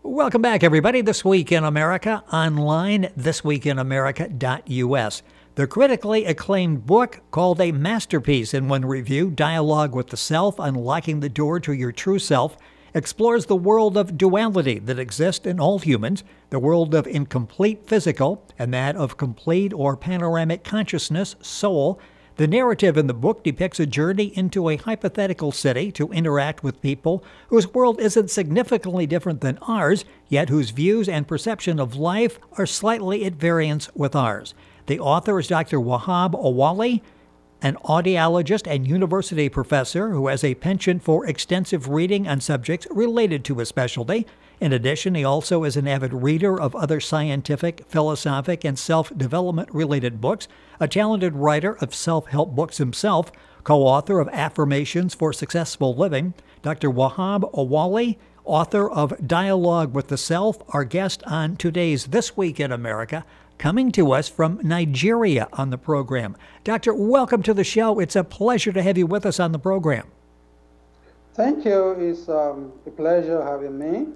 Welcome back, everybody. This Week in America, online, thisweekinamerica.us. The critically acclaimed book called a masterpiece in one review, Dialogue with the Self, Unlocking the Door to Your True Self, explores the world of duality that exists in all humans, the world of incomplete physical, and that of complete or panoramic consciousness, soul. The narrative in the book depicts a journey into a hypothetical city to interact with people whose world isn't significantly different than ours, yet whose views and perception of life are slightly at variance with ours. The author is Dr. Wahab Owolawi, an audiologist and university professor who has a penchant for extensive reading on subjects related to his specialty. In addition, he also is an avid reader of other scientific, philosophic, and self-development related books, a talented writer of self-help books himself, co-author of Affirmations for Successful Living. Dr. Wahab Owolawi, author of Dialogue with the Self, our guest on today's This Week in America, coming to us from Nigeria on the program. Doctor, welcome to the show. It's a pleasure to have you with us on the program. Thank you. It's a pleasure having me.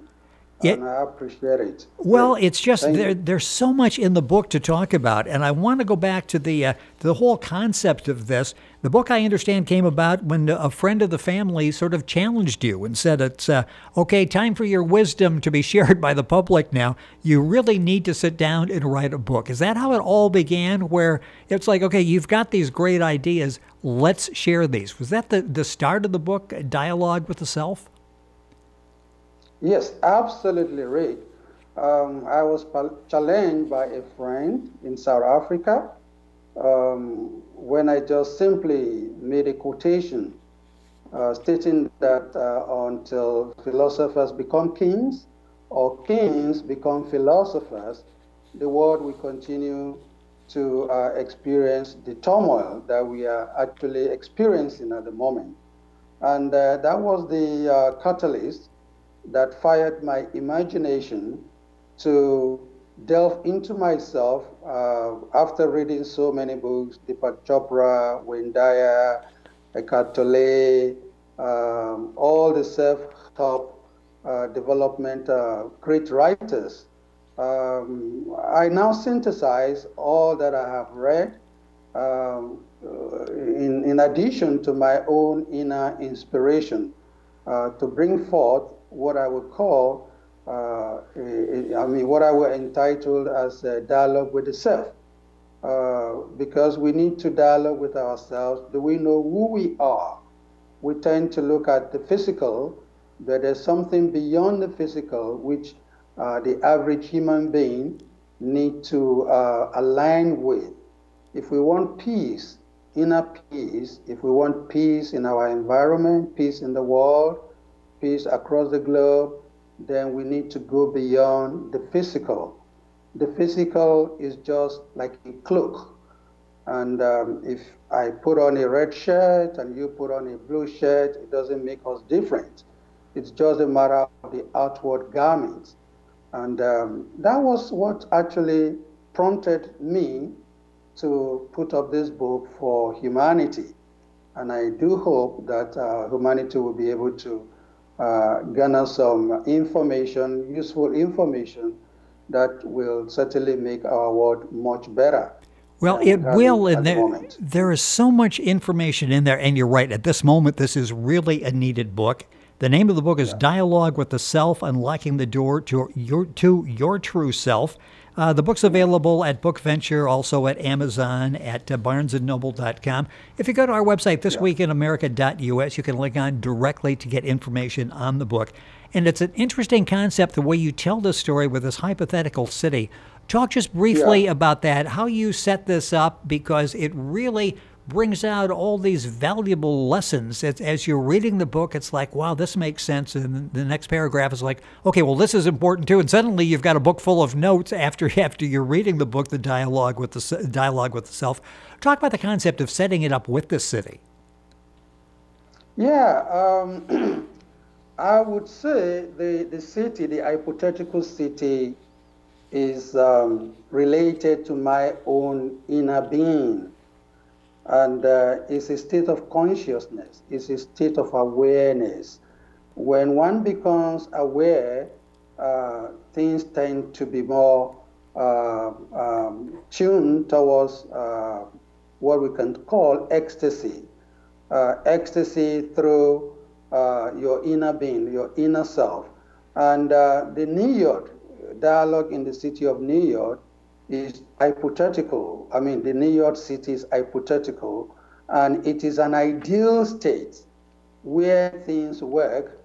And I appreciate it. Well, it's just there's so much in the book to talk about, and I want to go back to the whole concept of this. The book, I understand, came about when a friend of the family sort of challenged you and said, it's okay, time for your wisdom to be shared by the public now. You really need to sit down and write a book. Is that how it all began, where it's like, okay, you've got these great ideas, let's share these? Was that the start of the book, Dialogue with the Self? Yes, absolutely right. I was challenged by a friend in South Africa when I just simply made a quotation stating that until philosophers become kings or kings become philosophers, the world will continue to experience the turmoil that we are actually experiencing at the moment. And that was the catalyst that fired my imagination to delve into myself after reading so many books, Deepak Chopra, Wayne Dyer, Eckhart Tolle, all the self-help development great writers. I now synthesize all that I have read in addition to my own inner inspiration to bring forth what I would call, what I would entitle as a dialogue with the self. Because we need to dialogue with ourselves. Do we know who we are? We tend to look at the physical, but there's something beyond the physical which the average human being need to align with. If we want peace, inner peace, if we want peace in our environment, peace in the world, peace across the globe, then we need to go beyond the physical. The physical is just like a cloak. And if I put on a red shirt and you put on a blue shirt, it doesn't make us different. It's just a matter of the outward garments. And that was what actually prompted me to put up this book for humanity. And I do hope that humanity will be able to garner some information, useful information, that will certainly make our world much better. Well, it will, and there is so much information in there, and you're right. At this moment, this is really a needed book. The name of the book is Dialogue with the Self, Unlocking the Door to Your True Self. The book's available at Book Venture, also at Amazon, at barnesandnoble.com. If you go to our website, thisweekinamerica.us, you can link on directly to get information on the book. And it's an interesting concept, the way you tell this story with this hypothetical city. Talk just briefly about that, how you set this up, because it really brings out all these valuable lessons. As you're reading the book, it's like, wow, this makes sense. And the next paragraph is like, okay, well, this is important too. And suddenly you've got a book full of notes after you're reading the book, the Dialogue with the Self. Talk about the concept of setting it up with the city. Yeah, I would say the city, the hypothetical city, is related to my own inner being. And it's a state of consciousness. It's a state of awareness. When one becomes aware things tend to be more tuned towards what we can call ecstasy. Ecstasy through your inner being, your inner self. And the Niyod, dialogue in the city of Niyod, is hypothetical. I mean, the Niyod city is hypothetical, and it is an ideal state where things work,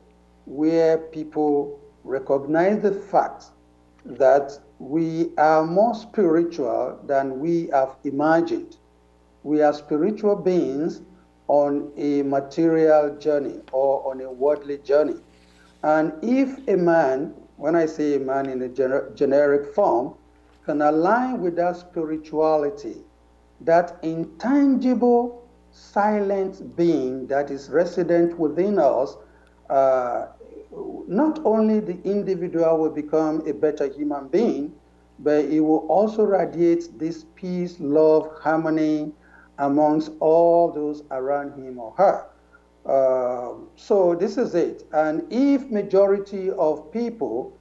where people recognize the fact that we are more spiritual than we have imagined. We are spiritual beings on a material journey or on a worldly journey. And if a man, when I say a man in a generic form, can align with that spirituality, that intangible, silent being that is resident within us, not only the individual will become a better human being, but it will also radiate this peace, love, harmony amongst all those around him or her. So this is it. And if majority of people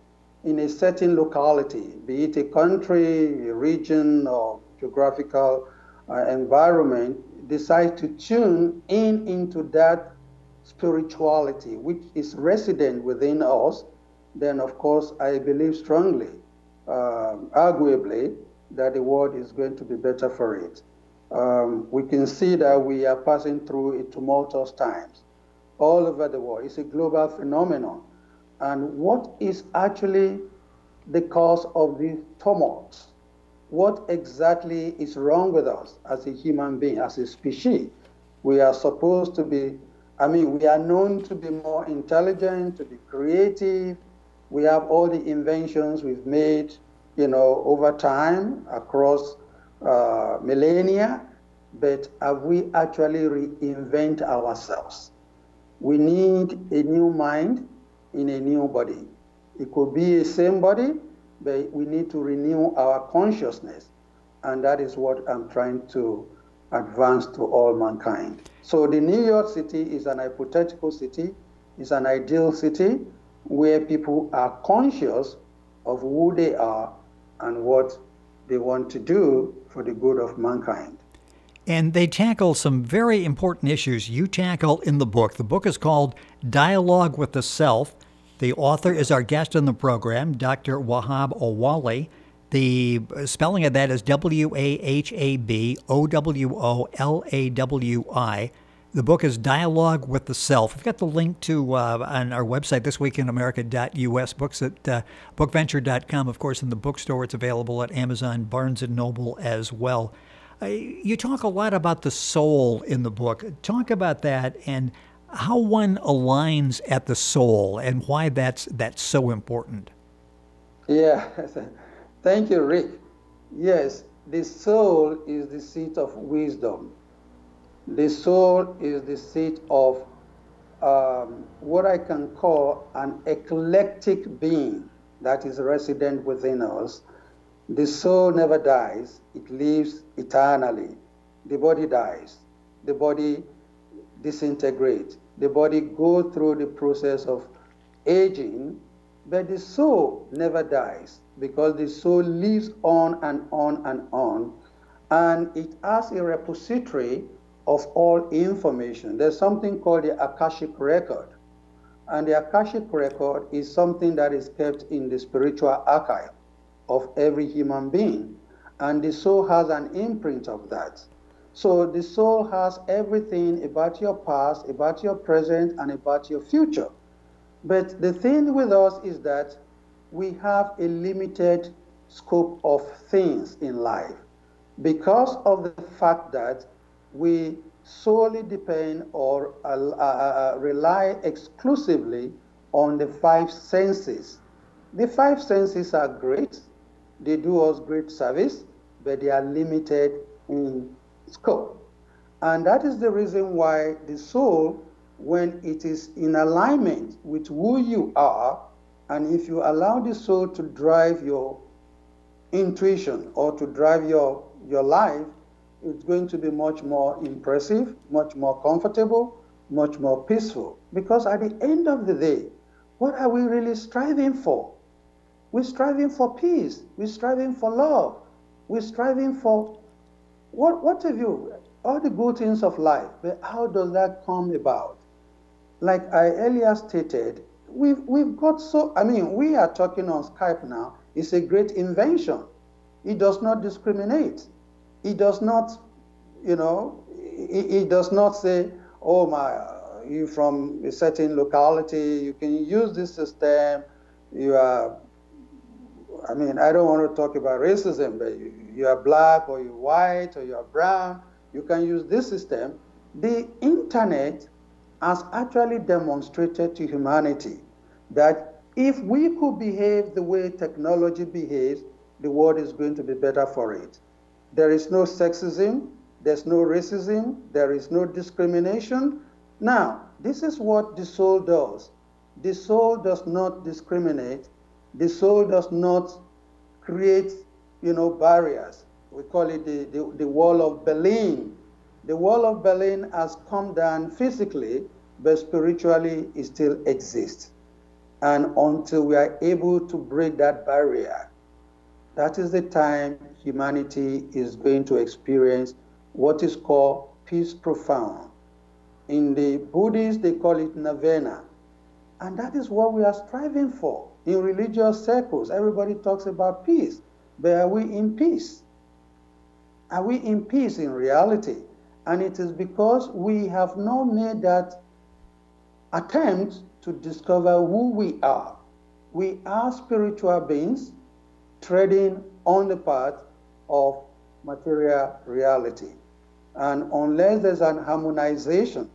in a certain locality, be it a country, a region, or geographical environment, decide to tune into that spirituality, which is resident within us, then of course I believe strongly, arguably, that the world is going to be better for it. We can see that we are passing through a tumultuous times all over the world. It's a global phenomenon. And what is actually the cause of these tumults? What exactly is wrong with us as a human being, as a species? We are supposed to be, we are known to be more intelligent, to be creative. We have all the inventions we've made, over time across millennia, but have we actually reinvent ourselves? We need a new mind in a new body. It could be a same body, but we need to renew our consciousness. And that is what I'm trying to advance to all mankind. So the New York City is an hypothetical city, it's an ideal city where people are conscious of who they are and what they want to do for the good of mankind. And they tackle some very important issues you tackle in the book. The book is called Dialogue with the Self. The author is our guest on the program, Dr. Wahab Owolawi. The spelling of that is WAHAB OWOLAWI. The book is Dialogue with the Self. We've got the link to on our website, thisweekinamerica.us, books at bookventure.com. Of course, in the bookstore, it's available at Amazon, Barnes & Noble as well. You talk a lot about the soul in the book. Talk about that and how one aligns at the soul and why that's so important. Yeah, thank you, Rick. Yes, the soul is the seat of wisdom. The soul is the seat of what I can call an eclectic being that is resident within us. The soul never dies. It lives eternally. The body dies. The body disintegrates. The body goes through the process of aging, but the soul never dies because the soul lives on and on and on, and it has a repository of all information. There's something called the Akashic record, and the Akashic record is something that is kept in the spiritual archive of every human being, and the soul has an imprint of that. So the soul has everything about your past, about your present, and about your future. But the thing with us is that we have a limited scope of things in life because of the fact that we solely depend or rely exclusively on the five senses. The five senses are great. They do us great service, but they are limited in scope. And that is the reason why the soul, when it is in alignment with who you are, and if you allow the soul to drive your intuition or to drive your life, it's going to be much more impressive, much more comfortable, much more peaceful. Because at the end of the day, what are we really striving for? We're striving for peace. We're striving for love. We're striving for what have you, all the good things of life. But how does that come about? Like I earlier stated, we've got so, I mean, we are talking on Skype now. It's a great invention. It does not discriminate. It does not, you know, it does not say, oh my, you from a certain locality, you can use this system, you are, I mean, I don't want to talk about racism, but you are black or you're white or you are brown, you can use this system. The internet has actually demonstrated to humanity that if we could behave the way technology behaves, the world is going to be better for it. There is no sexism, there's no racism, there is no discrimination. Now, this is what the soul does. The soul does not discriminate. The soul does not create, you know, barriers. We call it the wall of Berlin. The wall of Berlin has come down physically, but spiritually it still exists. And until we are able to break that barrier, that is the time humanity is going to experience what is called peace profound. In the Buddhists, they call it nirvana. And that is what we are striving for. In religious circles, everybody talks about peace. But are we in peace? Are we in peace in reality? And it is because we have not made that attempt to discover who we are. We are spiritual beings treading on the path of material reality. And unless there's an harmonization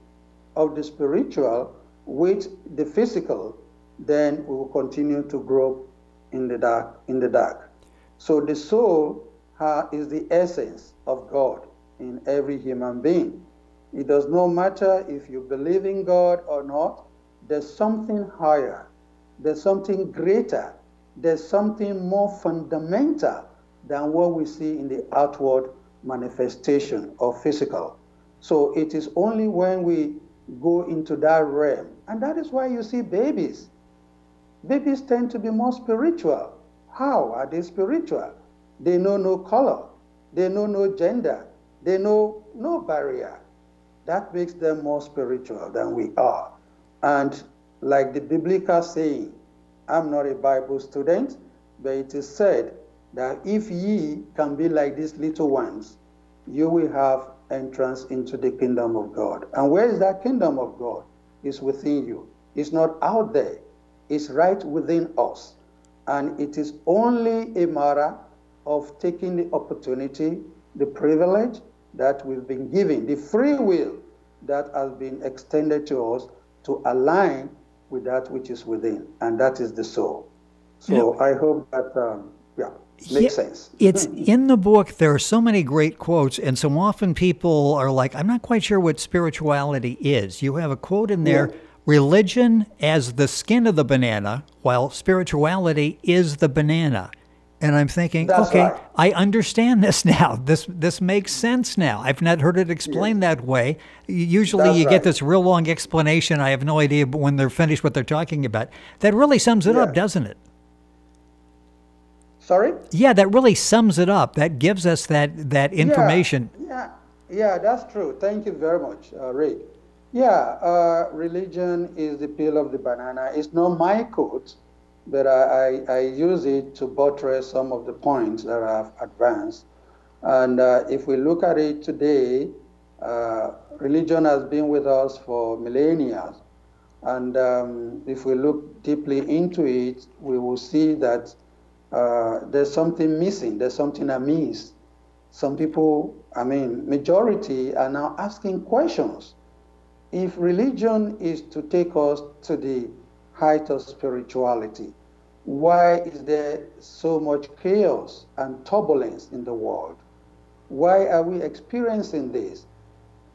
of the spiritual with the physical, then we will continue to grope in the dark. So the soul is the essence of God in every human being. It does not matter if you believe in God or not. There's something higher. There's something greater. There's something more fundamental than what we see in the outward manifestation of physical. So it is only when we go into that realm, and that is why you see babies. Babies tend to be more spiritual. How are they spiritual? They know no color. They know no gender. They know no barrier. That makes them more spiritual than we are. And like the biblical saying, I'm not a Bible student, but it is said that if ye can be like these little ones, you will have entrance into the kingdom of God. And where is that kingdom of God? It's within you. It's not out there. It's right within us. And it is only a matter of taking the opportunity, the privilege that we've been given, the free will that has been extended to us to align with that which is within, and that is the soul. So I hope that, makes sense. It's in the book, there are so many great quotes, and so often people are like, I'm not quite sure what spirituality is. You have a quote in there, religion as the skin of the banana, while spirituality is the banana. And I'm thinking, That's okay, right. I understand this now. This makes sense now. I've not heard it explained that way. Usually That's you get right. this real long explanation. I have no idea when they're finished what they're talking about. That really sums it up, doesn't it? Sorry? Yeah, that really sums it up. That gives us that information. Yeah, that's true. Thank you very much, Ray. Religion is the peel of the banana. It's not my quote, but I use it to buttress some of the points that I've advanced. And if we look at it today, religion has been with us for millennia. And if we look deeply into it, we will see that there's something missing, there's something amiss. Some people, majority are now asking questions. If religion is to take us to the height of spirituality, why is there so much chaos and turbulence in the world? Why are we experiencing this?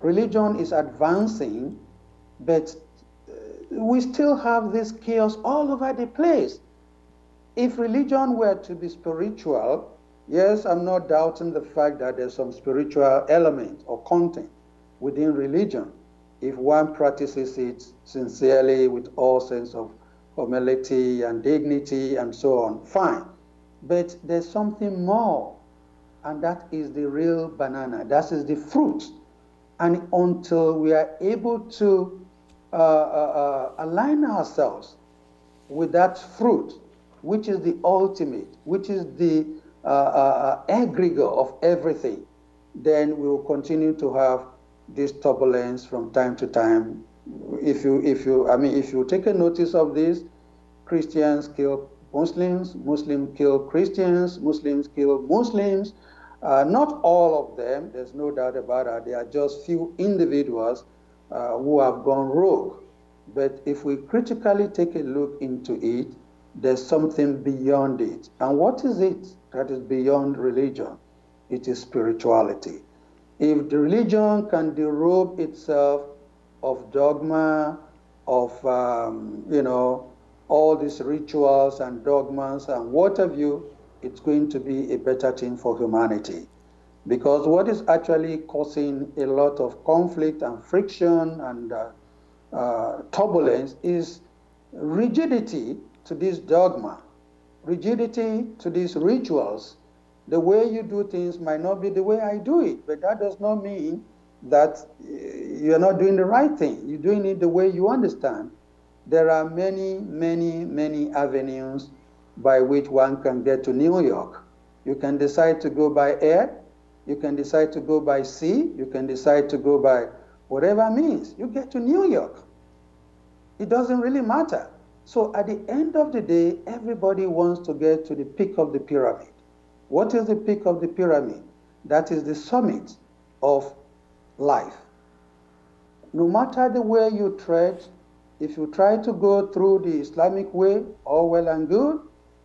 Religion is advancing, but we still have this chaos all over the place. If religion were to be spiritual, yes, I'm not doubting the fact that there's some spiritual element or content within religion, if one practices it sincerely with all sense of humility and dignity and so on. Fine. But there's something more, and that is the real banana. That is the fruit. And until we are able to align ourselves with that fruit, which is the ultimate, which is the aggregate of everything, then we will continue to have this turbulence from time to time. If you take a notice of this, Christians kill Muslims, Muslims kill Christians, Muslims kill Muslims. Not all of them, there's no doubt about it. There are just few individuals who have gone rogue. But if we critically take a look into it, there's something beyond it. And what is it that is beyond religion? It is spirituality. If the religion can derobe itself of dogma, of all these rituals and dogmas and what have you, it's going to be a better thing for humanity. Because what is actually causing a lot of conflict and friction and turbulence is rigidity to this dogma, rigidity to these rituals. The way you do things might not be the way I do it, but that does not mean that you're not doing the right thing. You're doing it the way you understand. There are many, many, many avenues by which one can get to New York. You can decide to go by air, you can decide to go by sea, you can decide to go by whatever means. You get to New York. It doesn't really matter. So at the end of the day, everybody wants to get to the peak of the pyramid. What is the peak of the pyramid? That is the summit of life. No matter the way you tread, if you try to go through the Islamic way, all well and good.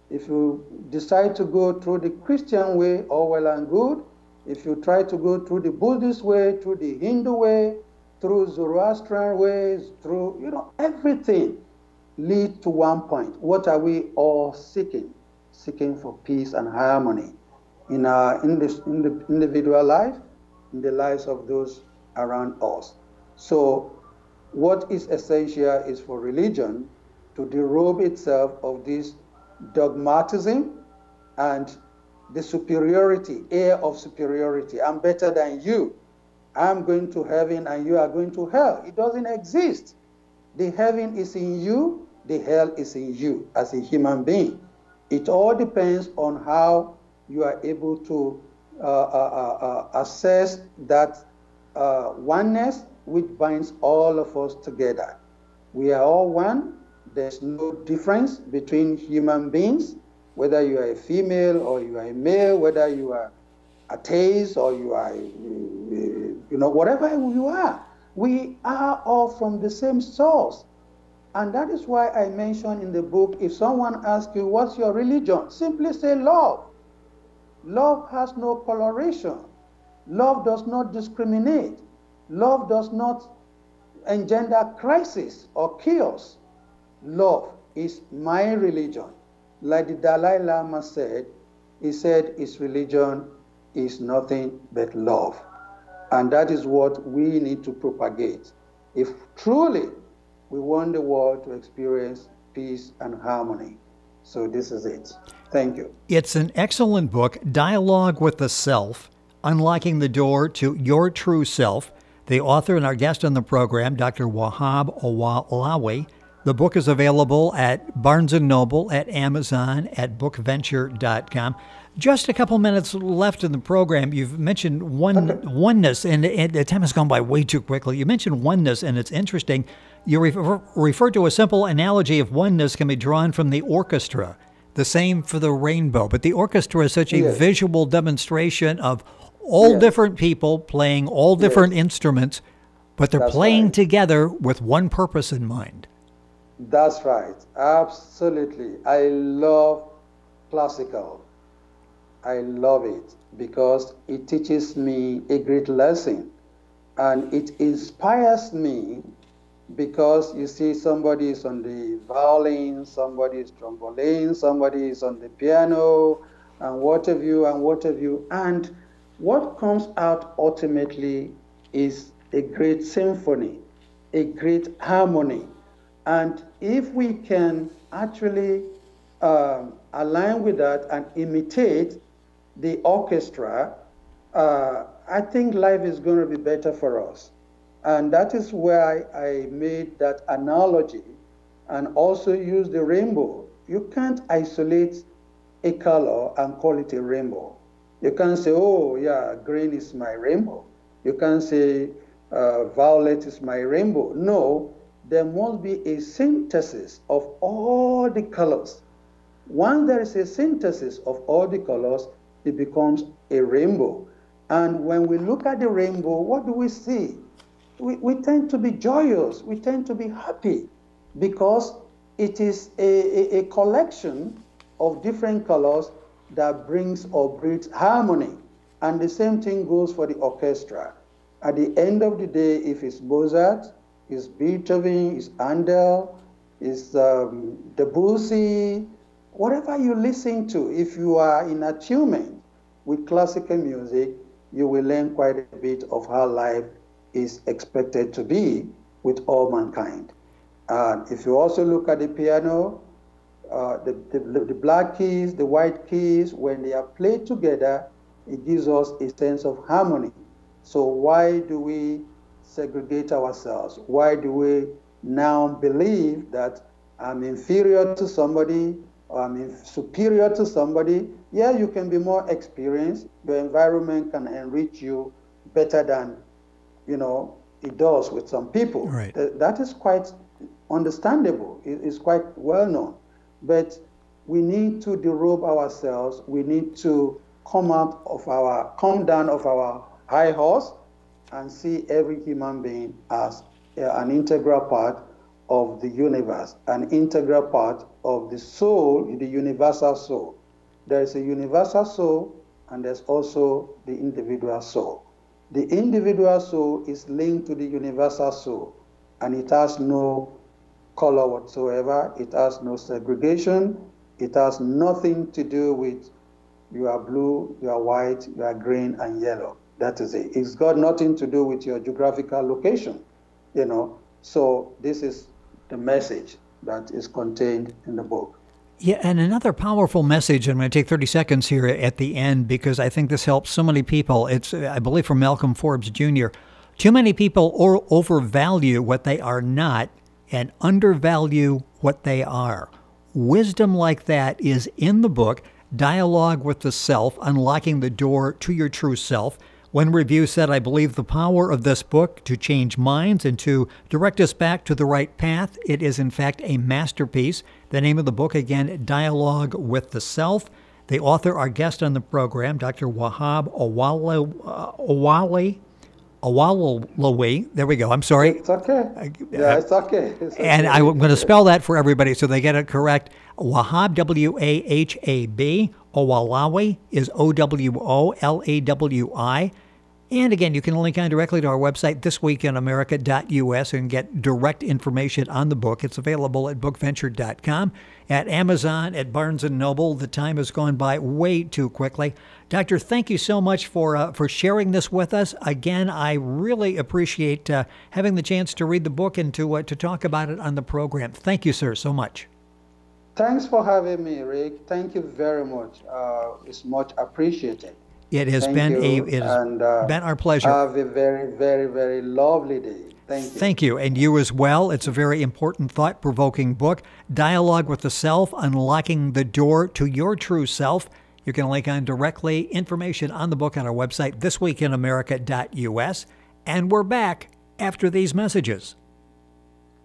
If you decide to go through the Christian way, all well and good. If you try to go through the Buddhist way, through the Hindu way, through Zoroastrian ways, through, everything leads to one point. What are we all seeking? Seeking for peace and harmony in our individual life, in the lives of those around us. So what is essential is for religion to derobe itself of this dogmatism and the superiority, air of superiority. I'm better than you. I'm going to heaven and you are going to hell. It doesn't exist. The heaven is in you, the hell is in you as a human being. It all depends on how you are able to assess that oneness which binds all of us together. We are all one. There's no difference between human beings, whether you are a female or you are a male, whether you are atheist or you are, whatever you are. We are all from the same source. And that is why I mentioned in the book, if someone asks you, what's your religion? Simply say love. Love has no coloration. Love does not discriminate. Love does not engender crisis or chaos. Love is my religion. Like the Dalai Lama said, he said his religion is nothing but love. And that is what we need to propagate. If truly we want the world to experience peace and harmony. So this is it. Thank you. It's an excellent book, Dialogue with the Self, Unlocking the Door to Your True Self. The author and our guest on the program, Dr. Wahab Owolawi. The book is available at Barnes & Noble, at Amazon, at bookventure.com. Just a couple minutes left in the program. You've mentioned oneness, and the time has gone by way too quickly. You mentioned oneness, and it's interesting. You refer to a simple analogy of oneness can be drawn from the orchestra. The same for the rainbow. But the orchestra is such a visual demonstration of all different people playing all different instruments, but they're playing together with one purpose in mind. That's right. Absolutely. I love classical. I love it because it teaches me a great lesson and it inspires me because you see somebody is on the violin, somebody is trombone, somebody is on the piano, and what have you, and what have you. And what comes out ultimately is a great symphony, a great harmony. And if we can actually align with that and imitate the orchestra, I think life is going to be better for us. And that is where I made that analogy and also use the rainbow. You can't isolate a color and call it a rainbow. You can't say, oh, yeah, green is my rainbow. You can't say violet is my rainbow. No, there must be a synthesis of all the colors. Once there is a synthesis of all the colors, it becomes a rainbow. And when we look at the rainbow, what do we see? We tend to be joyous. We tend to be happy because it is a collection of different colors that brings or breeds harmony. And the same thing goes for the orchestra. At the end of the day, if it's Mozart, it's Beethoven, it's Handel, it's Debussy, whatever you listen to, if you are in attunement with classical music, you will learn quite a bit of how life is expected to be with all mankind. If you also look at the piano, the black keys, the white keys, when they are played together, it gives us a sense of harmony. So why do we segregate ourselves? Why do we now believe that I'm inferior to somebody or I'm superior to somebody? Yeah, you can be more experienced. Your environment can enrich you better than, it does with some people. Right. That is quite understandable. It's quite well known. But we need to derobe ourselves. We need to come down of our high horse and see every human being as an integral part of the universe, an integral part of the soul, the universal soul. There is a universal soul, and there's also the individual soul. The individual soul is linked to the universal soul, and it has no color whatsoever. It has no segregation. It has nothing to do with you are blue, you are white, you are green and yellow. That is it. It's got nothing to do with your geographical location, So this is the message that is contained in the book. Yeah, and another powerful message, I'm going to take 30 seconds here at the end because I think this helps so many people. It's, I believe, from Malcolm Forbes Jr. Too many people overvalue what they are not and undervalue what they are. Wisdom like that is in the book, Dialogue with the Self, Unlocking the Door to Your True Self. One review said, I believe the power of this book to change minds and to direct us back to the right path. It is, in fact, a masterpiece. The name of the book, again, Dialogue with the Self. The author, our guest on the program, Dr. Wahab Owolawi. There we go. I'm sorry. It's okay. Yeah, it's okay. And I'm going to spell that for everybody so they get it correct. Wahab, W-A-H-A-B. Owolawi is O-W-O-L-A-W-I. And again, you can link on directly to our website, thisweekinamerica.us, and get direct information on the book. It's available at bookventure.com, at Amazon, at Barnes & Noble. The time has gone by way too quickly. Doctor, thank you so much for sharing this with us. Again, I really appreciate having the chance to read the book and to talk about it on the program. Thank you, sir, so much. Thanks for having me, Rick. Thank you very much. It's much appreciated. It has been our pleasure. Have a very, very, very lovely day. Thank you. Thank you. And you as well. It's a very important, thought-provoking book, Dialogue with the Self, Unlocking the Door to Your True Self. You can link on directly information on the book on our website, thisweekinamerica.us. And we're back after these messages.